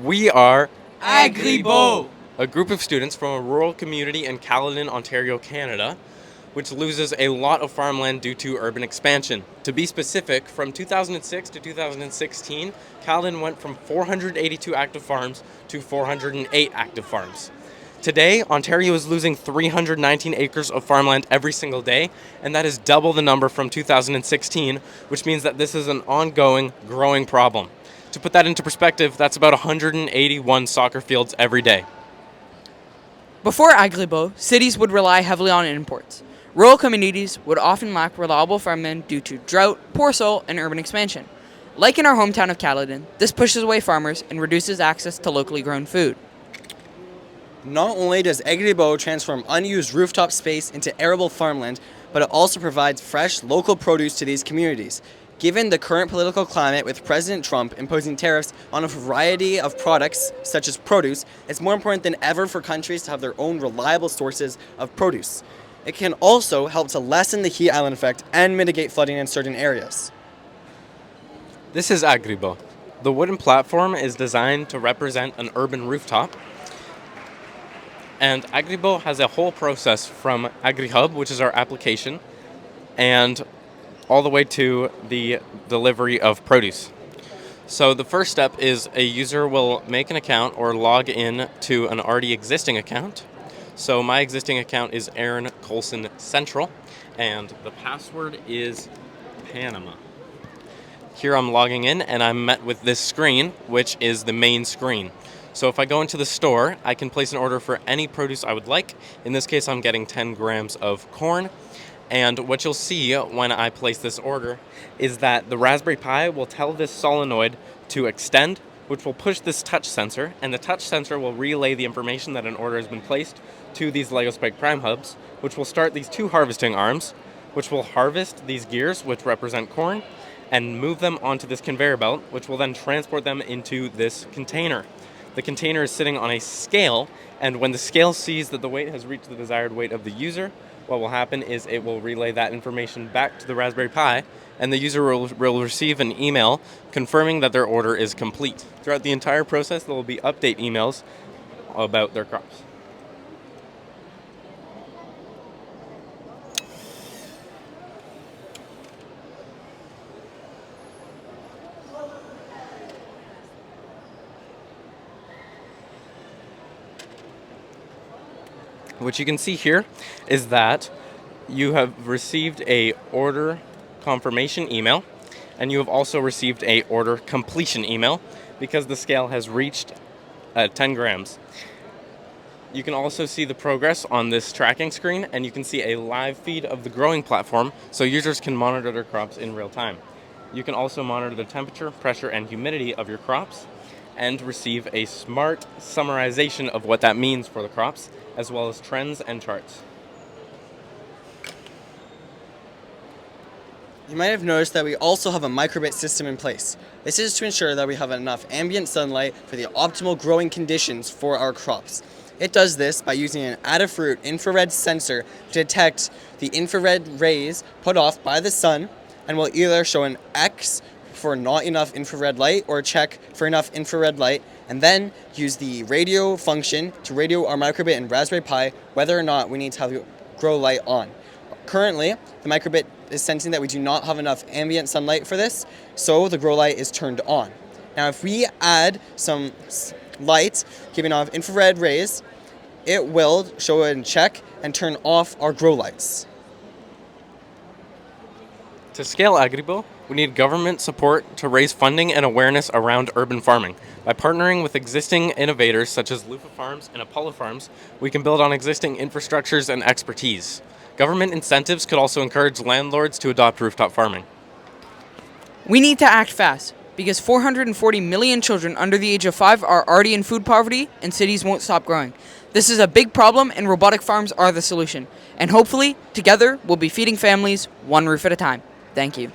We are Agribo! a group of students from a rural community in Caledon, Ontario, Canada, which loses a lot of farmland due to urban expansion. To be specific, from 2006 to 2016, Caledon went from 482 active farms to 408 active farms. Today, Ontario is losing 319 acres of farmland every single day, and that is double the number from 2016, which means that this is an ongoing, growing problem. To put that into perspective, that's about 181 soccer fields every day. Before Agribo, cities would rely heavily on imports. Rural communities would often lack reliable farmland due to drought, poor soil, and urban expansion. Like in our hometown of Caledon, this pushes away farmers and reduces access to locally grown food. Not only does Agribo transform unused rooftop space into arable farmland, but it also provides fresh local produce to these communities. Given the current political climate with President Trump imposing tariffs on a variety of products, such as produce, it's more important than ever for countries to have their own reliable sources of produce. It can also help to lessen the heat island effect and mitigate flooding in certain areas. This is Agribo. The wooden platform is designed to represent an urban rooftop. And Agribo has a whole process from AgriHub, which is our application, and all the way to the delivery of produce. So the first step is a user will make an account or log in to an already existing account. So my existing account is Aaron Colson Central, and the password is Panama. Here I'm logging in, and I'm met with this screen, which is the main screen. So if I go into the store, I can place an order for any produce I would like. In this case, I'm getting 10 grams of corn. And what you'll see when I place this order is that the Raspberry Pi will tell this solenoid to extend, which will push this touch sensor, and the touch sensor will relay the information that an order has been placed to these Lego Spike Prime hubs, which will start these two harvesting arms, which will harvest these gears, which represent corn, and move them onto this conveyor belt, which will then transport them into this container. The container is sitting on a scale, and when the scale sees that the weight has reached the desired weight of the user, what will happen is it will relay that information back to the Raspberry Pi, and the user will receive an email confirming that their order is complete. Throughout the entire process, there will be update emails about their crops. What you can see here is that you have received a order confirmation email, and you have also received a order completion email because the scale has reached 10 grams. You can also see the progress on this tracking screen, and you can see a live feed of the growing platform so users can monitor their crops in real time. You can also monitor the temperature, pressure, and humidity of your crops and receive a smart summarization of what that means for the crops, as well as trends and charts. You might have noticed that we also have a microbit system in place. This is to ensure that we have enough ambient sunlight for the optimal growing conditions for our crops. It does this by using an Adafruit infrared sensor to detect the infrared rays put off by the sun, and will either show an X for not enough infrared light or check for enough infrared light, and then use the radio function to radio our microbit and Raspberry Pi whether or not we need to have the grow light on. Currently, the microbit is sensing that we do not have enough ambient sunlight for this, so the grow light is turned on. Now, if we add some light giving off infrared rays, it will show it and check and turn off our grow lights. To scale Agribo, we need government support to raise funding and awareness around urban farming. By partnering with existing innovators such as Lufa Farms and Apollo Farms, we can build on existing infrastructures and expertise. Government incentives could also encourage landlords to adopt rooftop farming. We need to act fast because 440 million children under the age of 5 are already in food poverty and cities won't stop growing. This is a big problem and robotic farms are the solution. And hopefully, together, we'll be feeding families one roof at a time. Thank you.